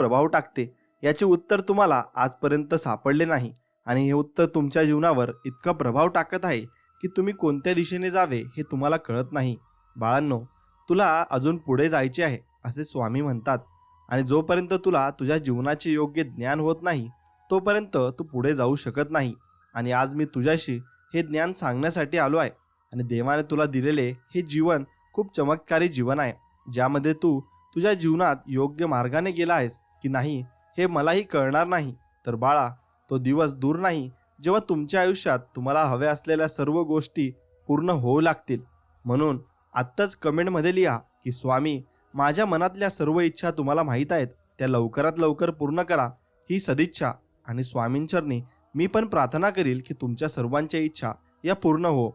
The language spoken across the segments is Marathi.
प्रभाव टाकते याचे उत्तर तुम्हाला आजपर्यंत सापडले नाही, आणि हे उत्तर तुमच्या जीवनावर इतका प्रभाव टाकत आहे की तुम्ही कोणत्या दिशेने जावे हे तुम्हाला कळत नाही. बाळांनो, तुला अजून पुढे जायचे आहे असे स्वामी म्हणतात, आणि जोपर्यंत तुला तुझ्या जीवनाचे योग्य ज्ञान होत नाही तोपर्यंत तू पुढे जाऊ शकत नाही. आणि आज मी तुझ्याशी हे ज्ञान सांगण्यासाठी आलो आहे. आणि देवाने तुला दिलेले हे जीवन खूप चमत्कारी जीवन आहे, ज्यामध्ये तू तुझ्या जीवनात योग्य मार्गाने गेला आहेस की नाही हे मलाही कळणार नाही. तर बाळा, तो दिवस दूर नाही जेव्हा तुमच्या आयुष्यात तुम्हाला हव्या असलेल्या सर्व गोष्टी पूर्ण होऊ लागतील. म्हणून आत्ताच कमेंटमध्ये लिहा की स्वामी, माझ्या मनातल्या सर्व इच्छा तुम्हाला माहीत आहेत, त्या लवकरात लवकर पूर्ण करा, ही सदिच्छा. आणि स्वामींचरणी मी पण प्रार्थना करील की तुमच्या सर्वांच्या इच्छा या पूर्ण हो.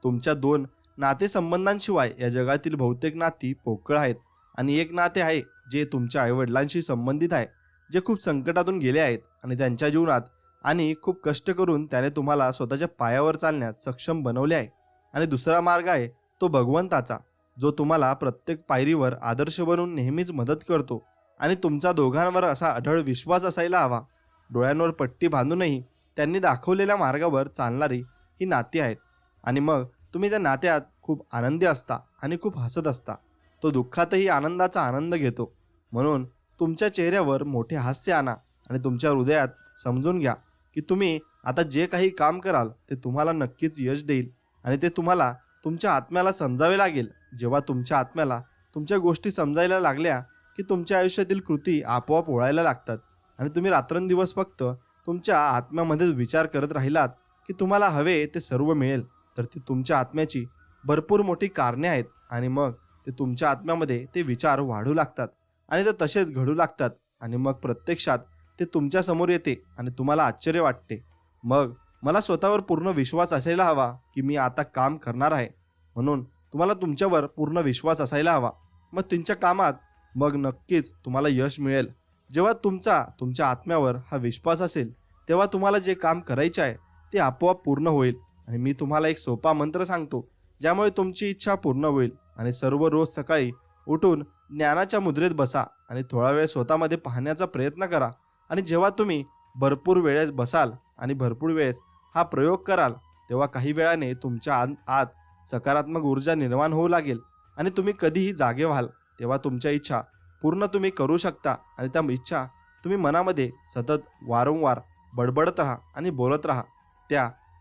तुमच्या 2 नातेसंबंधांशिवाय या जगातील बहुतेक नाती पोकळ आहेत, आणि एक नाते आहे जे तुमच्या आईवडिलांशी संबंधित आहे, जे खूप संकटातून गेले आहेत आणि त्यांच्या जीवनात आणि खूप कष्ट करून त्याने तुम्हाला स्वतःच्या पायावर चालण्यात सक्षम बनवले आहे. आणि दुसरा मार्ग आहे तो भगवंताचा, जो तुम्हाला प्रत्येक पायरीवर आदर्श बनवून नेहमीच मदत करतो. आणि तुमचा दोघांवर असा अढळ विश्वास असायला हवा. डोळ्यांवर पट्टी बांधूनही त्यांनी दाखवलेल्या मार्गावर चालणारी ही नाती आहेत. आणि मग तुम्ही त्या नात्यात खूप आनंदी असता आणि खूप हसत असता. तो दुःखातही आनंदाचा आनंद घेतो. म्हणून तुमच्या चेहऱ्यावर मोठे हास्य आणा आणि तुमच्या हृदयात समजून घ्या की तुम्ही आता जे काही काम कराल ते तुम्हाला नक्कीच यश देईल. आणि ते तुम्हाला तुमच्या आत्म्याला समजावे लागेल. जेव्हा तुमच्या आत्म्याला तुमच्या गोष्टी समजायला लागल्या की तुमच्या आयुष्यातील कृती आपोआप ओळायला लागतात. आणि तुम्ही रात्रंदिवस फक्त तुमच्या आत्म्यामध्येच विचार करत राहिलात की तुम्हाला हवे ते सर्व मिळेल, तर ती तुमच्या आत्म्याची भरपूर मोठी कारणे आहेत. आणि मग ते तुमच्या आत्म्यामध्ये ते विचार वाढू लागतात आणि ते तसेच घडू लागतात. आणि मग प्रत्यक्षात ते तुमच्या समोर येते आणि तुम्हाला आश्चर्य वाटते. मग मला स्वतःवर पूर्ण विश्वास असायला हवा की मी आता काम करणार आहे. म्हणून तुम्हाला तुमच्यावर पूर्ण विश्वास असायला हवा. मग तुमच्या कामात मग नक्कीच तुम्हाला यश मिळेल. जेव्हा तुमच्या आत्म्यावर हा विश्वास असेल तेव्हा तुम्हाला जे काम करायचे आहे ते आपोआप पूर्ण होईल. आणि मी तुम्हाला एक सोपा मंत्र सांगतो ज्यामुळे तुमची इच्छा पूर्ण होईल. आणि सर्व रोज सकाळी उठून ज्ञानाच्या मुद्रेत बसा आणि थोडा वेळ स्वतःमध्ये पाहण्याचा प्रयत्न करा. आणि जेव्हा तुम्ही भरपूर वेळेस बसाल आणि भरपूर वेळेस हा प्रयोग कराल तेव्हा काही वेळाने तुमच्या आत सकारात्मक ऊर्जा निर्माण होऊ लागेल आणि तुम्ही कधीही जागे व्हाल. तेव्हा तुमच्या इच्छा पूर्ण तुम्ही करू शकता. आणि त्या इच्छा तुम्ही मनामध्ये सतत वारंवार बडबडत राहा आणि बोलत राहा.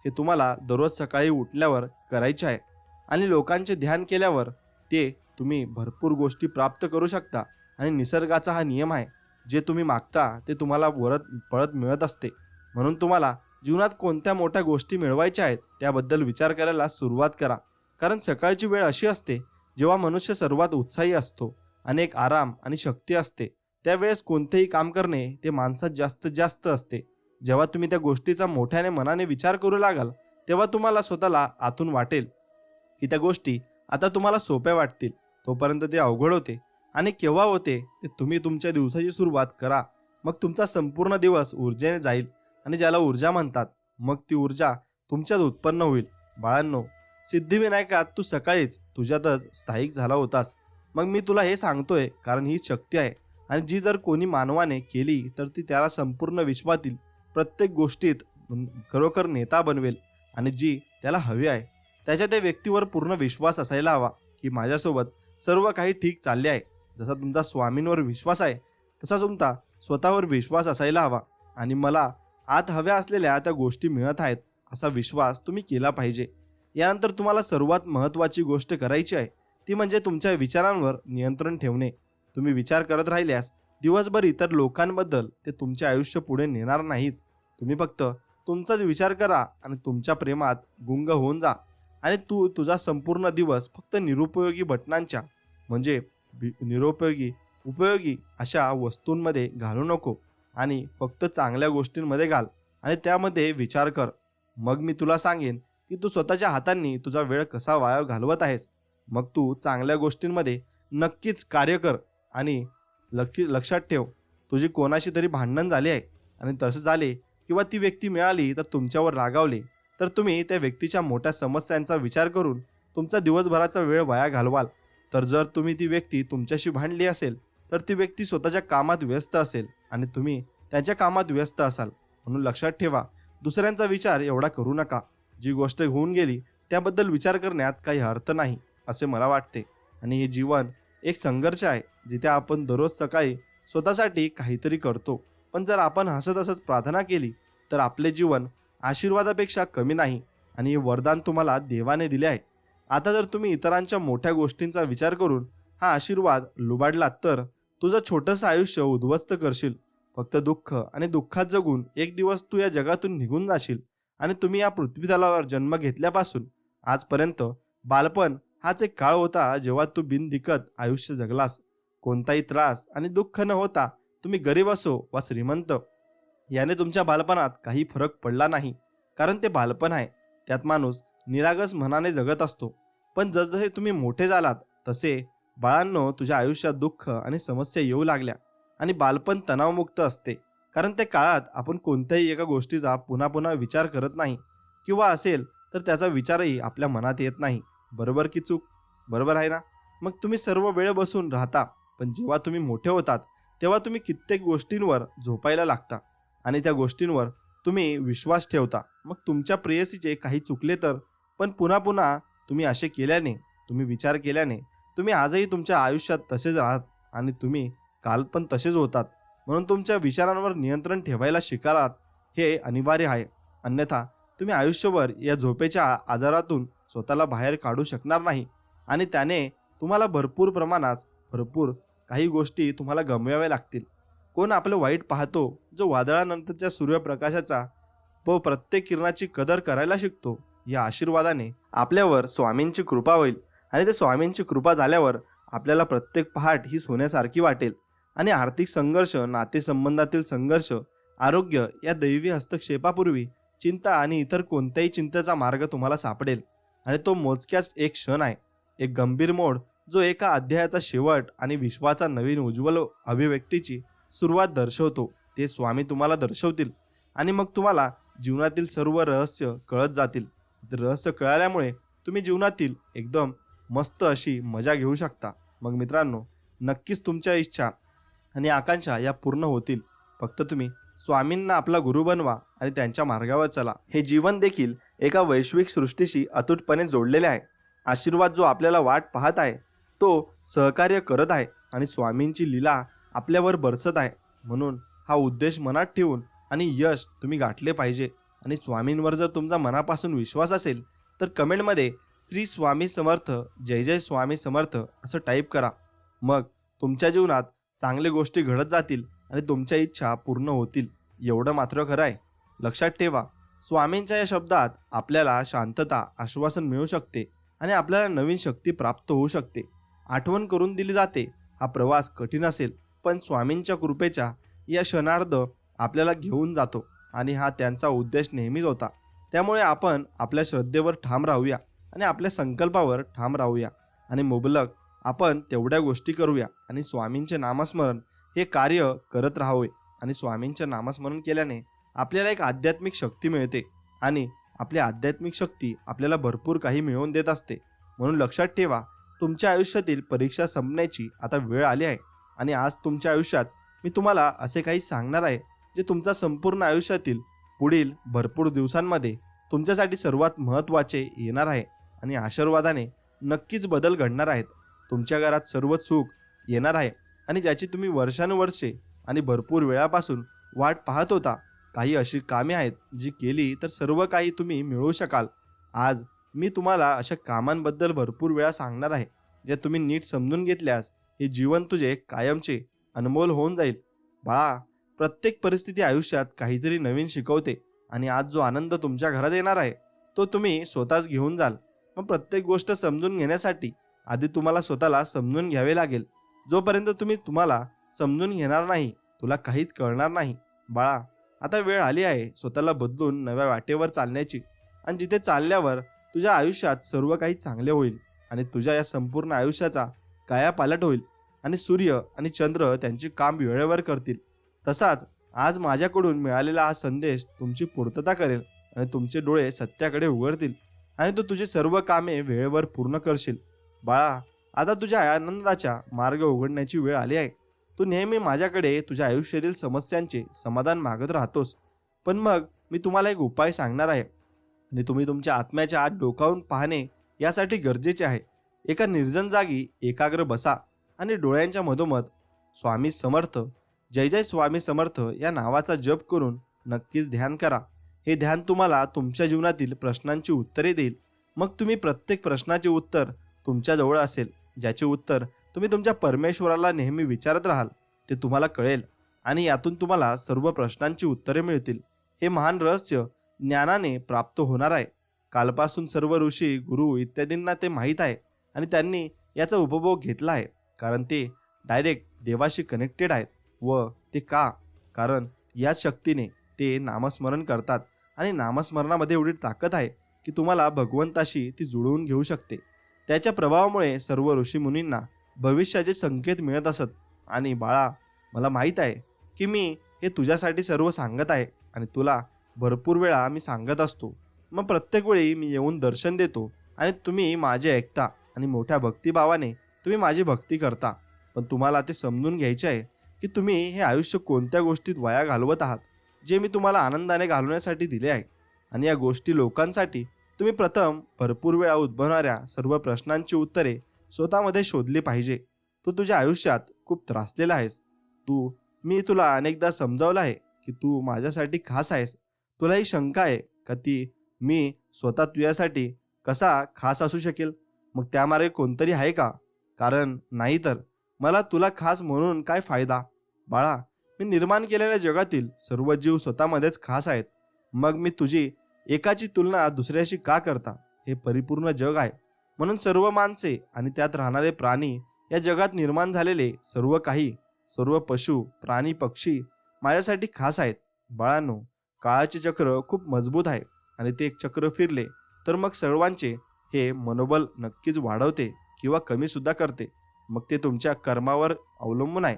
हे तुम्हाला दररोज सकाळी उठल्यावर करायचे आहे. आणि लोकांचे ध्यान केल्यावर ते तुम्ही भरपूर गोष्टी प्राप्त करू शकता. आणि निसर्गाचा हा नियम आहे, जे तुम्ही मागता ते तुम्हाला परत मिळत असते. म्हणून तुम्हाला जीवनात कोणत्या मोठ्या गोष्टी मिळवायच्या आहेत त्याबद्दल विचार करायला सुरुवात करा. कारण सकाळची वेळ अशी असते जेव्हा मनुष्य सर्वात उत्साही असतो, अनेक आराम आणि शक्ती असते. त्यावेळेस कोणतेही काम करणे ते माणसात जास्तीत जास्त असते. जेव्हा तुम्ही त्या गोष्टीचा मोठ्याने मनाने विचार करू लागाल तेव्हा तुम्हाला स्वतःला आतून वाटेल की त्या गोष्टी आता तुम्हाला सोप्या वाटतील. तोपर्यंत ते अवघड होते. आणि केव्हा होते ते तुम्ही तुमच्या दिवसाची सुरुवात करा. मग तुमचा संपूर्ण दिवस ऊर्जेने जाईल, आणि ज्याला ऊर्जा म्हणतात मग ती ऊर्जा तुमच्यात उत्पन्न होईल. बाळांनो, सिद्धिविनायकात तू सकाळीच तुझ्यातच स्थायिक झाला होतास. मग मी तुला हे सांगतोय कारण ही शक्ती आहे, आणि जी जर कोणी मानवाने केली तर ती त्याला संपूर्ण विश्वातील प्रत्येक गोष्टीत खरोखर नेता बनवेल. आणि जी त्याला हवी आहे त्याच्या त्या व्यक्तीवर पूर्ण विश्वास असायला हवा की माझ्यासोबत सर्व काही ठीक चालले आहे. जसा तुमचा स्वामींवर विश्वास आहे तसा तुमचा स्वतःवर विश्वास असायला हवा. आणि मला आत हव्या असलेल्या त्या गोष्टी मिळत आहेत असा विश्वास तुम्ही केला पाहिजे. यानंतर तुम्हाला सर्वात महत्त्वाची गोष्ट करायची आहे ती म्हणजे तुमच्या विचारांवर नियंत्रण ठेवणे. तुम्ही विचार करत राहिल्यास दिवसभर इतर लोकांबद्दल ते तुमचे आयुष्य पुढे नेणार नाहीत. तुम्ही फक्त तुमचाच विचार करा आणि तुमच्या प्रेमात गुंग होऊन जा. आणि तुझा संपूर्ण दिवस फक्त निरुपयोगी बटनांच्या म्हणजे उपयोगी अशा वस्तूंमध्ये घालू नको, आणि फक्त चांगल्या गोष्टींमध्ये घाल आणि त्यामध्ये विचार कर. मग मी तुला सांगेन की तू स्वतःच्या हातांनी तुझा वेळ कसा वाया घालवत आहेस. मग तू चांगल्या गोष्टींमध्ये नक्कीच कार्य कर. आणि लक्षात ठेव, तुझी कोणाशी तरी भांडण झाले आहे आणि तसं झाले किंवा ती व्यक्ती मिळाली तर तुमच्यावर रागावले तर तुम्ही त्या व्यक्तीच्या मोठ्या समस्यांचा विचार करून तुमचा दिवसभराचा वेळ वाया घालवाल. तर जर तुम्ही ती व्यक्ती तुमच्याशी भांडली असेल तर ती व्यक्ती स्वतःच्या कामात व्यस्त असेल आणि तुम्ही त्यांच्या कामात व्यस्त असाल. म्हणून लक्षात ठेवा, दुसऱ्यांचा विचार एवढा करू नका. जी गोष्ट होऊन गेली त्याबद्दल विचार करण्यात काही अर्थ नाही असे मला वाटते. आणि हे जीवन एक संघर्ष आहे, जिथे आपण दररोज सकाळी स्वतःसाठी काहीतरी करतो. पण जर आपण हसत हसत प्रार्थना केली तर आपले जीवन आशीर्वादापेक्षा कमी नाही. आणि हे वरदान तुम्हाला देवाने दिले आहे. आता जर तुम्ही इतरांच्या मोठ्या गोष्टींचा विचार करून हा आशीर्वाद लुबाडलात तर तुझं छोटंसं आयुष्य उद्ध्वस्त करशील. फक्त दुःख आणि दुःखात जगून एक दिवस तू या जगातून निघून जाशील. आणि तुम्ही या पृथ्वीतलावर जन्म घेतल्यापासून आजपर्यंत बालपण हाच एक काळ होता जेव्हा तू बिनदिक्कत आयुष्य जगलास. कोणताही त्रास आणि दुःख न होता तुम्ही गरीब असो वा श्रीमंत, याने तुमच्या बालपणात काही फरक पडला नाही. कारण ते बालपण आहे, त्यात माणूस निरागस मनाने जगत असतो. पण जसजसे तुम्ही मोठे झालात तसे बाळांनो तुझ्या आयुष्यात दुःख आणि समस्या येऊ लागल्या. आणि बालपण तणावमुक्त असते, कारण त्या काळात आपण कोणत्याही एका गोष्टीचा पुन्हा पुन्हा विचार करत नाही, किंवा असेल तर त्याचा विचारही आपल्या मनात येत नाही. बरोबर की चूक? बरोबर आहे ना? मग तुम्ही सर्व वेळ बसून राहता, पण जेव्हा तुम्ही मोठे होतात तेव्हा तुम्ही कित्येक गोष्टींवर झोपायला लागता आणि त्या गोष्टींवर तुम्ही विश्वास ठेवता. मग तुमच्या प्रेयसीचे काही चुकले तर, पण पुन्हा पुन्हा तुम्ही असे केल्याने, तुम्ही विचार केल्याने तुम्ही आजही तुमच्या आयुष्यात तसेच राहत आणि तुम्ही काल पण तसेच होतात. म्हणून तुमच्या विचारांवर नियंत्रण ठेवायला शिकालात हे अनिवार्य आहे. अन्यथा तुम्ही आयुष्यभर या झोपेच्या आजारातून स्वतःला बाहेर काढू शकणार नाही आणि त्याने तुम्हाला भरपूर काही गोष्टी तुम्हाला गमवाव्या लागतील. कोण आपलं वाईट पाहतो, जो वादळानंतरच्या सूर्यप्रकाशाचा व प्रत्येक किरणाची कदर करायला शिकतो. या आशीर्वादाने आपल्यावर स्वामींची कृपा होईल आणि ते स्वामींची कृपा झाल्यावर आपल्याला प्रत्येक पहाट ही सोन्यासारखी वाटेल. आणि आर्थिक संघर्ष, नातेसंबंधातील संघर्ष, आरोग्य या दैवी हस्तक्षेपापूर्वी चिंता आणि इतर कोणत्याही चिंतेचा मार्ग तुम्हाला सापडेल. आणि तो मोजक्याच एक क्षण आहे, एक गंभीर मोड, जो एका अध्यायाचा शेवट आणि विश्वाचा नवीन उज्ज्वल अभिव्यक्तीची सुरुवात दर्शवतो. ते स्वामी तुम्हाला दर्शवतील आणि मग तुम्हाला जीवनातील सर्व रहस्य कळत जातील. रहस्य कळाल्यामुळे तुम्ही जीवनातील एकदम मस्त अशी मजा घेऊ शकता. मग मित्रांनो, नक्कीच तुमच्या इच्छा आणि आकांक्षा या पूर्ण होतील. फक्त तुम्ही स्वामींना आपला गुरु बनवा आणि त्यांच्या मार्गावर चला. हे जीवन देखील एका वैश्विक सृष्टीशी अतूटपणे जोडलेले आहे. आशीर्वाद जो आपल्याला वाट पाहत आहे तो सहकार्य करत आहे आणि स्वामींची लीला आपल्यावर बरसत आहे. म्हणून हा उद्देश मनात ठेवून आणि यश तुम्ही गाठले पाहिजे. आणि स्वामींवर जर तुमचा मनापासून विश्वास असेल तर कमेंटमध्ये श्री स्वामी समर्थ, जय जय स्वामी समर्थ असं टाईप करा. मग तुमच्या जीवनात चांगले गोष्टी घडत जातील आणि तुमच्या इच्छा पूर्ण होतील. एवढं मात्र खरं आहे. लक्षात ठेवा, स्वामींच्या या शब्दात आपल्याला शांतता, आश्वासन मिळू शकते आणि आपल्याला नवीन शक्ती प्राप्त होऊ शकते. आठवण करून दिली जाते, हा प्रवास कठीण असेल पण स्वामींच्या कृपेच्या या क्षणार्ध आपल्याला घेऊन जातो आणि हा त्यांचा उद्देश नेहमीच होता. त्यामुळे आपण आपल्या श्रद्धेवर ठाम राहूया आणि आपल्या संकल्पावर ठाम राहूया आणि मुबलक आपण तेवढ्या गोष्टी करूया आणि स्वामींचे नामस्मरण हे कार्य करत राहावे. आणि स्वामींचे नामस्मरण केल्याने आपल्याला एक आध्यात्मिक शक्ती मिळते आणि आपली आध्यात्मिक शक्ती आपल्याला भरपूर काही मिळवून देत असते. म्हणून लक्षात ठेवा, तुमच्या आयुष्यातील परीक्षा संपण्याची आता वेळ आली आहे. आणि आज तुमच्या आयुष्यात मी तुम्हाला असे काही सांगणार आहे जे तुमच्या संपूर्ण आयुष्यातील पुढील भरपूर दिवसांमध्ये तुमच्यासाठी सर्वात महत्त्वाचे येणार आहे. आणि आशीर्वादाने नक्कीच बदल घडणार आहेत. तुमच्या घरात सर्व सुख येणार आहे आणि ज्याची तुम्ही वर्षानुवर्षे आणि भरपूर वेळापासून वाट पाहत होता. काही अशी कामे आहेत जी केली तर सर्व काही तुम्ही मिळवू शकाल. आज मी तुम्हाला अशा कामांबद्दल भरपूर वेळा सांगणार आहे, जे तुम्ही नीट समजून घेतल्यास हे जीवन तुझे कायमचे अनमोल होऊन जाईल. बाळा, प्रत्येक परिस्थिती आयुष्यात काहीतरी नवीन शिकवते आणि आज जो आनंद तुमच्या घरात येणार आहे तो तुम्ही स्वतःच घेऊन जाल. पण प्रत्येक गोष्ट समजून घेण्यासाठी आधी तुम्हाला स्वतःला समजून घ्यावे लागेल. जोपर्यंत तुम्ही तुम्हाला समजून घेणार नाही, तुला काहीच कळणार नाही. बाळा, आता वेळ आली आहे स्वतःला बदलून नव्या वाटेवर चालण्याची. आणि जिथे चालल्यावर तुझ्या आयुष्यात सर्व काही चांगले होईल आणि तुझ्या या संपूर्ण आयुष्याचा कायापालट होईल आणि सूर्य आणि चंद्र त्यांचे काम वेळेवर करतील. तसाच आज माझ्याकडून मिळालेला हा संदेश तुमची पूर्तता करेल आणि तुमचे डोळे सत्याकडे उघडतील आणि तू तुझी सर्व कामे वेळेवर पूर्ण करशील. बाळा, आता तुझ्या आनंदाच्या मार्ग उघडण्याची वेळ आली आहे. तू नेहमी माझ्याकडे तुझ्या आयुष्यातील समस्यांचे समाधान मागत राहतोस. पण मग मी तुम्हाला एक उपाय सांगणार आहे आणि तुम्ही तुमच्या आत्म्याच्या आत डोकावून पाहणे यासाठी गरजेचे आहे. एका निर्जन जागी एकाग्र बसा आणि डोळ्यांच्या मधोमध स्वामी समर्थ, जय जय स्वामी समर्थ या नावाचा जप करून नक्कीच ध्यान करा. हे ध्यान तुम्हाला तुमच्या जीवनातील प्रश्नांची उत्तरे देईल. मग तुम्ही प्रत्येक प्रश्नाचे उत्तर तुमच्याजवळ असेल, ज्याचे उत्तर तुम्ही तुमच्या परमेश्वराला नेहमी विचारत राहाल. ते तुम्हाला कळेल आणि यातून तुम्हाला सर्व प्रश्नांची उत्तरे मिळतील. हे महान रहस्य ज्ञानाने प्राप्त होणार आहे. कालपासून सर्व ऋषी, गुरु इत्यादींना ते माहीत आहे आणि त्यांनी याचा उपभोग घेतला आहे, कारण ते डायरेक्ट देवाशी कनेक्टेड आहेत. व ते का? कारण याच शक्तीने ते नामस्मरण करतात आणि नामस्मरणामध्ये एवढी ताकद आहे की तुम्हाला भगवंताशी ती जुळवून घेऊ शकते. त्याच्या प्रभावामुळे सर्व ऋषीमुनींना भविष्याचे संकेत मिळत असत. आणि बाळा, मला माहीत आहे की मी हे तुझ्यासाठी सर्व सांगत आहे आणि तुला भरपूर वेळा मी सांगत असतो. मग प्रत्येक वेळी मी येऊन दर्शन देतो आणि तुम्ही माझे ऐकता आणि मोठ्या भक्तिभावाने तुम्ही माझी भक्ती करता. पण तुम्हाला ते समजून घ्यायचे आहे की तुम्ही हे आयुष्य कोणत्या गोष्टीत वाया घालवत आहात, जे मी तुम्हाला आनंदाने घालवण्यासाठी दिले आहे. आणि या गोष्टी लोकांसाठी तुम्ही प्रथम भरपूर वेळा उद्भवणाऱ्या सर्व प्रश्नांची उत्तरे स्वतःमध्ये शोधली पाहिजे. तू तुझ्या आयुष्यात खूप त्रासलेला आहेस. मी तुला अनेकदा समजावलं आहे की तू माझ्यासाठी खास आहेस. तुला ही शंका आहे का ती मी स्वतः तुझ्यासाठी कसा खास असू शकेल? मग त्यामागे कोणतरी आहे का? कारण नाही तर मला तुला खास म्हणून काय फायदा? बाळा, मी निर्माण केलेल्या जगातील सर्व जीव स्वतःमध्येच खास आहेत. मग मी तुझी एकाची तुलना दुसऱ्याशी का करता? हे परिपूर्ण जग आहे. म्हणून सर्व माणसे आणि त्यात राहणारे प्राणी, या जगात निर्माण झालेले सर्व काही, सर्व पशु, प्राणी, पक्षी माझ्यासाठी खास आहेत. बाळांनो, काळाचे चक्र खूप मजबूत आहे आणि ते एक चक्र फिरले तर मग सर्वांचे हे मनोबल नक्कीच वाढवते किंवा कमी सुद्धा करते. मग ते तुमच्या कर्मावर अवलंबून आहे.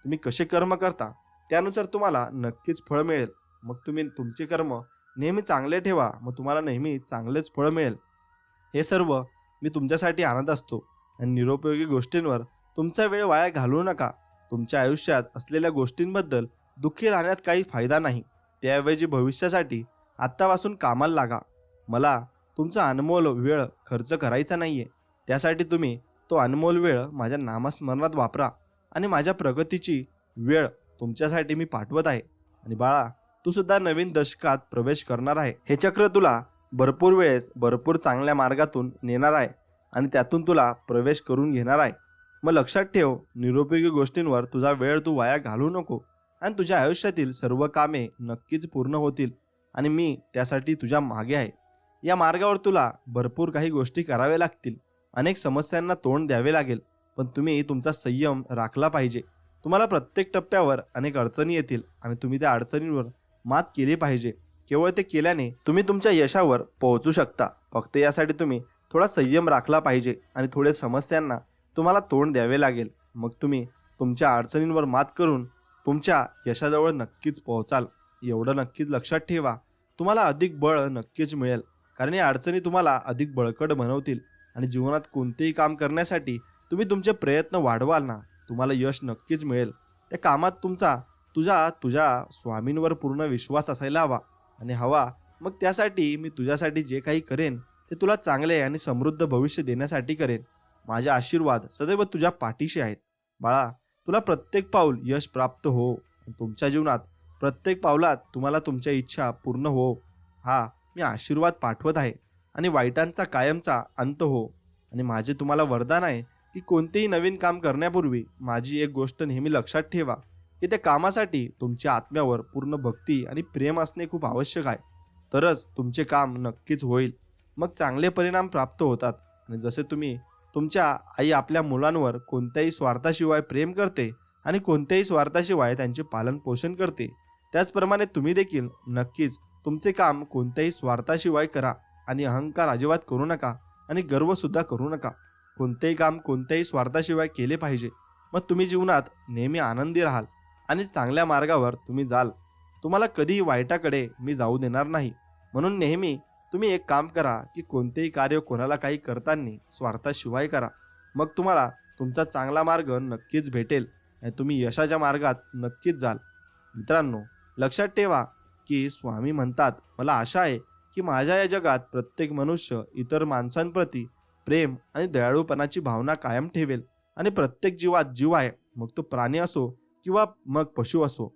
तुम्ही कसे कर्म करता त्यानुसार तुम्हाला नक्कीच फळ मिळेल. मग तुम्ही तुमचे कर्म नेहमी चांगले ठेवा, मग तुम्हाला नेहमी चांगलेच फळ मिळेल. हे सर्व मी तुमच्यासाठी आणत असतो आणि निरुपयोगी गोष्टींवर तुमचा वेळ वाया घालवू नका. तुमच्या आयुष्यात असलेल्या गोष्टींबद्दल दुःखी राहण्यात काही फायदा नाही. त्याऐवजी भविष्यासाठी आत्तापासून कामाला लागा. मला तुमचा अनमोल वेळ खर्च करायचा नाहीये. त्यासाठी तुम्ही तो अनमोल वेळ माझ्या नामस्मरणात वापरा आणि माझ्या प्रगतीची वेळ तुमच्यासाठी मी पाठवत आहे. आणि बाळा, तू सुद्धा नवीन दशकात प्रवेश करणार आहे. हे चक्र तुला भरपूर वेळेस भरपूर चांगल्या मार्गातून नेणार आहे आणि त्यातून तुला प्रवेश करून घेणार आहे. मग लक्षात ठेव, निरुपयोगी गोष्टींवर तुझा वेळ तू वाया घालवू नको आणि तुझ्या आयुष्यातील सर्व कामे नक्कीच पूर्ण होतील आणि मी त्यासाठी तुझ्या मागे आहे. या मार्गावर तुला भरपूर काही गोष्टी कराव्या लागतील, अनेक समस्यांना तोंड द्यावे लागेल, पण तुम्ही तुमचा संयम राखला पाहिजे. तुम्हाला प्रत्येक टप्प्यावर अनेक अडचणी येतील आणि तुम्ही त्या अडचणींवर मात केली पाहिजे. केवळ ते केल्याने तुम्ही तुमच्या यशावर पोहोचू शकता. फक्त यासाठी तुम्ही थोडा संयम राखला पाहिजे आणि थोडे समस्यांना तुम्हाला तोंड द्यावे लागेल. मग तुम्ही तुमच्या अडचणींवर मात करून तुमच्या यशाजवळ नक्कीच पोहोचाल. एवढं नक्कीच लक्षात ठेवा, तुम्हाला अधिक बळ नक्कीच मिळेल, कारण या अडचणी तुम्हाला अधिक बळकट बनवतील आणि जीवनात कोणतेही काम करण्यासाठी तुम्ही तुमचे प्रयत्न वाढवाल ना, तुम्हाला यश नक्कीच मिळेल. त्या कामात तुझ्या स्वामींवर पूर्ण विश्वास असायला हवा आणि मग त्यासाठी मी तुझ्यासाठी जे काही करेन ते तुला चांगले आणि समृद्ध भविष्य देण्यासाठी करेन. माझे आशीर्वाद सदैव तुझ्या पाठीशी आहेत. बाळा, तुला प्रत्येक पाऊल यश प्राप्त हो. तुमच्या जीवनात प्रत्येक पावलात तुम्हाला तुमच्या इच्छा पूर्ण हो, हा मी आशीर्वाद पाठवत आहे. आणि वाईटांचा कायमचा अंत हो. आणि माझे तुम्हाला वरदान आहे की कोणतेही नवीन काम करण्यापूर्वी माझी एक गोष्ट नेहमी लक्षात ठेवा की त्या कामासाठी तुमच्या आत्म्यावर पूर्ण भक्ती आणि प्रेम असणे खूप आवश्यक आहे. तरच तुमचे काम नक्कीच होईल. मग चांगले परिणाम प्राप्त होतात. आणि जसे तुमच्या आई आपल्या मुलांवर कोणत्याही स्वार्थाशिवाय प्रेम करते आणि कोणत्याही स्वार्थाशिवाय त्यांचे पालन पोषण करते, त्याचप्रमाणे तुम्ही देखील नक्कीच तुमचे काम कोणत्याही स्वार्थाशिवाय करा आणि अहंकार अजिबात करू नका आणि गर्वसुद्धा करू नका. कोणतेही काम कोणत्याही स्वार्थाशिवाय केले पाहिजे. मग तुम्ही जीवनात नेहमी आनंदी राहाल आणि चांगल्या मार्गावर तुम्ही जाल. तुम्हाला कधीही वाईटाकडे मी जाऊ देणार नाही. म्हणून नेहमी तुम्ही एक काम करा की कोणतेही कार्य कोणाला काही करताना स्वार्थाशिवाय करा. मग तुम्हाला तुमचा चांगला मार्ग नक्कीच भेटेल आणि तुम्ही यशाच्या मार्गात नक्कीच जाल. मित्रांनो, लक्षात ठेवा की स्वामी म्हणतात, मला आशा आहे की माझ्या या जगात प्रत्येक मनुष्य इतर माणसांप्रती प्रेम आणि दयाळूपणाची भावना कायम ठेवेल आणि प्रत्येक जीवात जीव आहे, मग तो प्राणी असो किंवा मग पशु असो.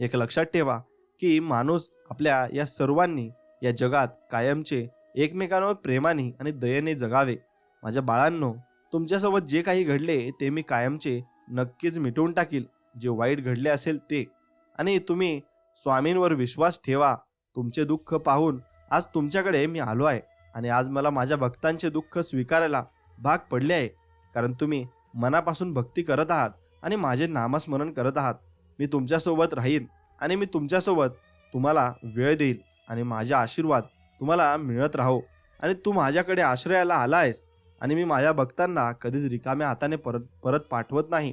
एक लक्षात ठेवा की माणूस आपल्या या सर्वांनी या जगात कायमचे एकमेकांवर प्रेमाने आणि दयेने जगावे. माझ्या बाळांनो, तुमच्यासोबत जे काही घडले ते मी कायमचे नक्कीच मिटवून टाकील, जे वाईट घडले असेल ते. आणि तुम्ही स्वामींवर विश्वास ठेवा. तुमचे दुःख पाहून आज तुमच्याकडे मी आलो आहे आणि आज मला माझ्या भक्तांचे दुःख स्वीकारायला भाग पडले आहे, कारण तुम्ही मनापासून भक्ती करत आहात आणि माझे नामस्मरण करत आहात. मी तुमच्यासोबत राहीन आणि मी तुमच्यासोबत तुम्हाला वेळ देईल आणि माझे आशीर्वाद तुम्हाला मिळत राहो. आणि तू माझ्याकडे आश्रयाला आला आहेस आणि मी माझ्या भक्तांना कधीच रिकाम्या हाताने परत परत पाठवत नाही.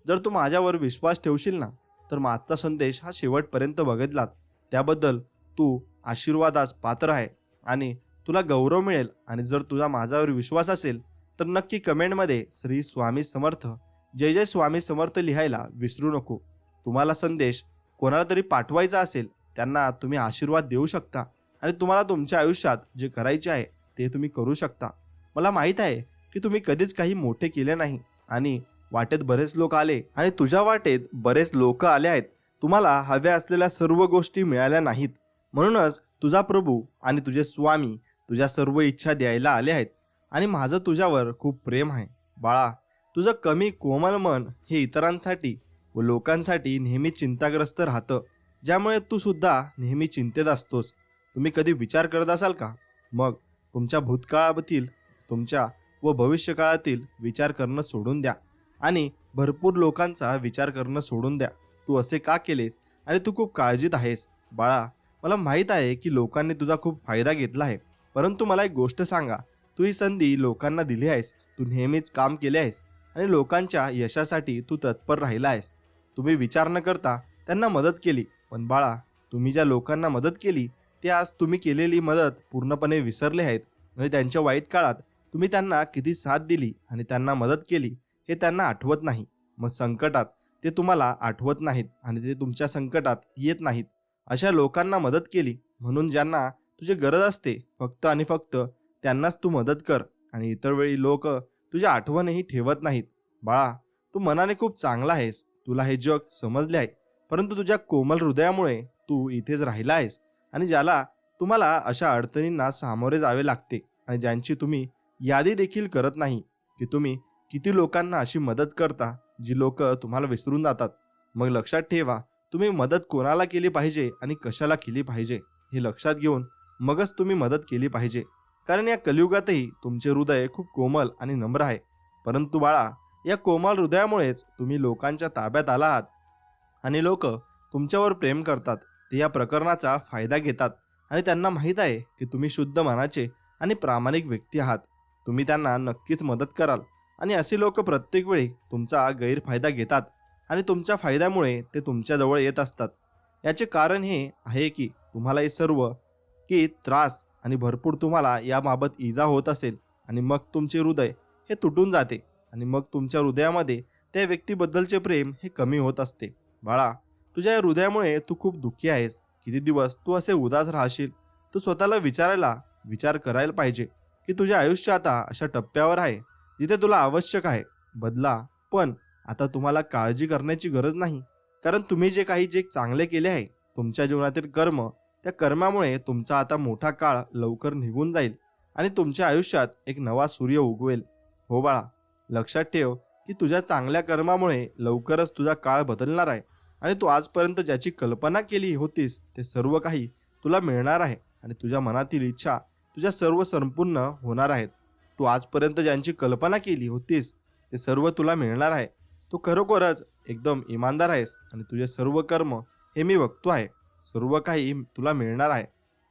जर तू माझ्यावर विश्वास ठेवशील ना, तर मागचा संदेश हा शेवटपर्यंत बघितलात त्याबद्दल तू आशीर्वादास पात्र आहे आणि तुला गौरव मिळेल. आणि जर तुझा माझ्यावर विश्वास असेल तर नक्की कमेंटमध्ये श्री स्वामी समर्थ, जय जय स्वामी समर्थ लिहायला विसरू नको. तुम्हाला संदेश कोणाला तरी पाठवायचा असेल, त्यांना तुम्ही आशीर्वाद देऊ शकता आणि तुम्हाला तुमच्या आयुष्यात जे करायचे आहे ते तुम्ही करू शकता. मला माहीत आहे की तुम्ही कधीच काही मोठे केले नाही आणि वाटेत बरेच लोक आले आणि तुझ्या वाटेत बरेच लोक आले आहेत. तुम्हाला हव्या असलेल्या सर्व गोष्टी मिळाल्या नाहीत, म्हणूनच तुझा प्रभू आणि तुझे स्वामी तुझ्या सर्व इच्छा द्यायला आले आहेत. आणि माझं तुझ्यावर खूप प्रेम आहे. बाळा, तुझं कमी कोमल मन हे इतरांसाठी व लोकांसाठी नेहमी चिंताग्रस्त राहतं, ज्यामुळे तू सुद्धा नेहमी चिंतेत असतोस. तुम्ही कधी विचार करत असाल का? मग तुमच्या भूतकाळातील, तुमच्या व भविष्यकाळातील विचार करणं सोडून द्या आणि भरपूर लोकांचा विचार करणं सोडून द्या. तू असे का केलेस आणि तू खूप काळजीत आहेस? बाळा, मला माहीत आहे की लोकांनी तुझा खूप फायदा घेतला आहे, परंतु मला एक गोष्ट सांगा, तू ही संधी लोकांना दिली आहेस. तू नेहमीच काम केले आहेस आणि लोकांच्या यशासाठी तू तत्पर राहिला आहेस. तुम्ही विचार न करता त्यांना मदत केली. पण बाळा, तुम्ही ज्या लोकांना मदत केली ते आज तुम्ही केलेली मदत पूर्णपणे विसरले आहेत आणि त्यांच्या वाईट काळात तुम्ही त्यांना किती साथ दिली आणि त्यांना मदत केली हे त्यांना आठवत नाही. मग संकटात ते तुम्हाला आठवत नाहीत आणि ते तुमच्या संकटात येत नाहीत. अशा लोकांना मदत केली म्हणून ज्यांना तुझी गरज असते फक्त आणि फक्त त्यांनाच तू मदत कर आणि इतर वेळी लोक तुझी आठवणही ठेवत नाहीत. बाळा, तू मनाने खूप चांगला आहेस, तुला हे जग समजले आहे, परंतु तुझ्या कोमल हृदयामुळे तू इथेच राहिला आहेस. आणि ज्याला तुम्हाला अशा अडचणींना सामोरे जावे लागते आणि ज्यांची तुम्ही यादी देखील करत नाही की तुम्ही किती लोकांना अशी मदत करता जी लोक तुम्हाला विसरून जातात. मग लक्षात ठेवा, तुम्ही मदत कोणाला केली पाहिजे आणि कशाला केली पाहिजे हे लक्षात घेऊन मगच तुम्ही मदत केली पाहिजे. कारण या कलियुगातही तुमचे हृदय खूप कोमल आणि नम्र आहे. परंतु बाळा, या कोमल हृदयामुळेच तुम्ही लोकांच्या ताब्यात आला आहात आणि लोक तुमच्यावर प्रेम करतात. ते या प्रकरणाचा फायदा घेतात आणि त्यांना माहीत आहे की तुम्ही शुद्ध मनाचे आणि प्रामाणिक व्यक्ती आहात. तुम्ही त्यांना नक्कीच मदत कराल आणि असे लोक प्रत्येक वेळी तुमचा गैरफायदा घेतात आणि तुमच्या फायद्यामुळे ते तुमच्याजवळ येत असतात. याचे कारण हे आहे की तुम्हाला हे सर्व की त्रास आणि भरपूर तुम्हाला याबाबत इजा होत असेल आणि मग तुमचे हृदय हे तुटून जाते आणि मग तुमच्या हृदयामध्ये त्या व्यक्तीबद्दलचे प्रेम हे कमी होत असते. बाळा, तुझ्या या हृदयामुळे तू खूप दुःखी आहेस. किती दिवस तू असे उदास राहशील? तू स्वतःला विचार करायला पाहिजे की तुझे आयुष्य आता अशा टप्प्यावर आहे जिथे तुला आवश्यक आहे बदला. पण आता तुम्हाला काळजी करण्याची गरज नाही, कारण तुम्ही जे चांगले केले आहे, तुमच्या जीवनातील कर्म, त्या कर्मामुळे तुमचा आता मोठा काळ लवकर निघून जाईल आणि तुमच्या आयुष्यात एक नवा सूर्य उगवेल. हो बाळा, लक्षात ठेव की तुझ्या चांगल्या कर्मामुळे लवकरच तुझा काळ बदलणार आहे आणि तू आजपर्यंत ज्याची कल्पना केली होतीस ते सर्व काही तुला मिळणार आहे आणि तुझ्या मनातील इच्छा तुझ्या सर्व संपूर्ण होणार आहेत. तू आजपर्यंत ज्यांची कल्पना केली होतीस ते सर्व तुला मिळणार आहे. तू खरोखरच एकदम इमानदार आहेस आणि तुझे सर्व कर्म हे मी बघतो आहे. सर्व काही तुला मिळणार आहे.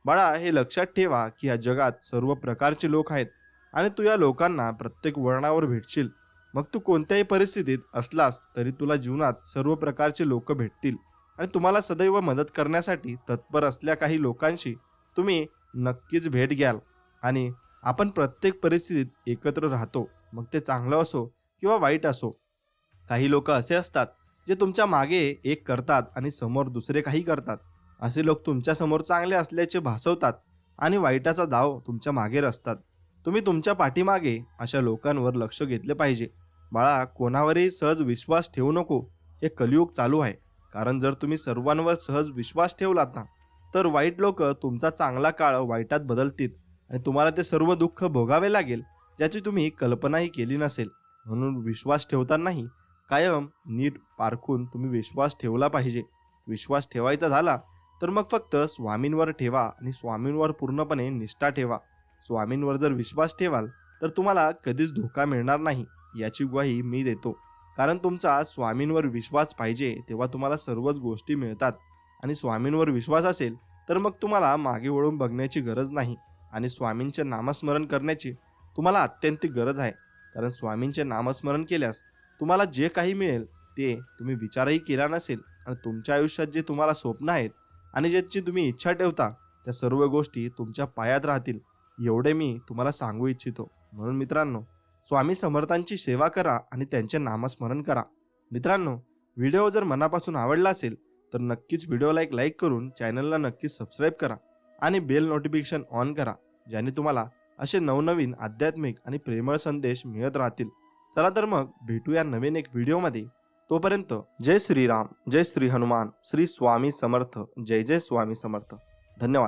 बाळा, हे लक्षात ठेवा की या जगात सर्व प्रकारचे लोक आहेत आणि तू या लोकांना प्रत्येक वळणावर भेटशील. मग तू कोणत्याही परिस्थितीत असलास तरी तुला जीवनात सर्व प्रकारचे लोक भेटतील आणि तुम्हाला सदैव मदत करण्यासाठी तत्पर असल्या काही लोकांशी तुम्ही नक्कीच भेट घ्याल. आणि आपण प्रत्येक परिस्थितीत एकत्र राहतो, मग ते चांगलं असो किंवा वाईट असो. काही लोक असे असतात जे तुमच्या मागे एक करतात आणि समोर दुसरे काही करतात. असे लोक तुमच्या समोर चांगले असल्याचे भासवतात आणि वाईटाचा डाव तुमच्या मागे रचतात. तुम्ही तुमच्या पाठीमागे अशा लोकांवर लक्ष घेतले पाहिजे. बाळा, कोणावरही सहज विश्वास ठेवू नको. हे कलियुग चालू आहे. कारण जर तुम्ही सर्वांवर सहज विश्वास ठेवलात ना, तर वाईट लोक तुमचा चांगला काळ वाईटात बदलतील आणि तुम्हाला ते सर्व दुःख भोगावे लागेल ज्याची तुम्ही कल्पनाही केली नसेल. म्हणून विश्वास ठेवतानाही कायम नीट पारखून तुम्ही विश्वास ठेवला पाहिजे. विश्वास ठेवायचा झाला तर मग फक्त स्वामींवर ठेवा आणि स्वामींवर पूर्णपणे निष्ठा ठेवा. स्वामींवर जर विश्वास ठेवाल तर तुम्हाला कधीच धोका मिळणार नाही याची ग्वाही मी देतो. कारण तुमचा स्वामींवर विश्वास पाहिजे तेव्हा तुम्हाला सर्वच गोष्टी मिळतात. आणि स्वामींवर विश्वास असेल तर मग तुम्हाला मागे वळून बघण्याची गरज नाही आणि स्वामींचे नामस्मरण करण्याची तुम्हाला अत्यंत गरज आहे. कारण स्वामींचे नामस्मरण केल्यास तुम्हाला जे काही मिळेल ते तुम्ही विचारही केला नसेल आणि तुमच्या आयुष्यात जे तुम्हाला स्वप्न आहेत आणि ज्याची तुम्ही इच्छा ठेवता त्या सर्व गोष्टी तुमच्या पायात राहतील, एवढे मी तुम्हाला सांगू इच्छितो. म्हणून मित्रांनो, स्वामी समर्थांची सेवा करा आणि त्यांचे नामस्मरण करा. मित्रांनो, व्हिडिओ जर मनापासून आवडला असेल तर नक्कीच व्हिडिओला एक लाईक करून चॅनलला नक्कीच सबस्क्राईब करा आणि बेल नोटिफिकेशन ऑन करा, ज्याने तुम्हाला असे नवनवीन आध्यात्मिक आणि प्रेमळ संदेश मिळत राहतील. चला तर मग भेटूया नवीन एक व्हिडिओमध्ये. तोपर्यंत जय श्रीराम, जय श्री हनुमान, श्री स्वामी समर्थ, जय जय स्वामी समर्थ. धन्यवाद.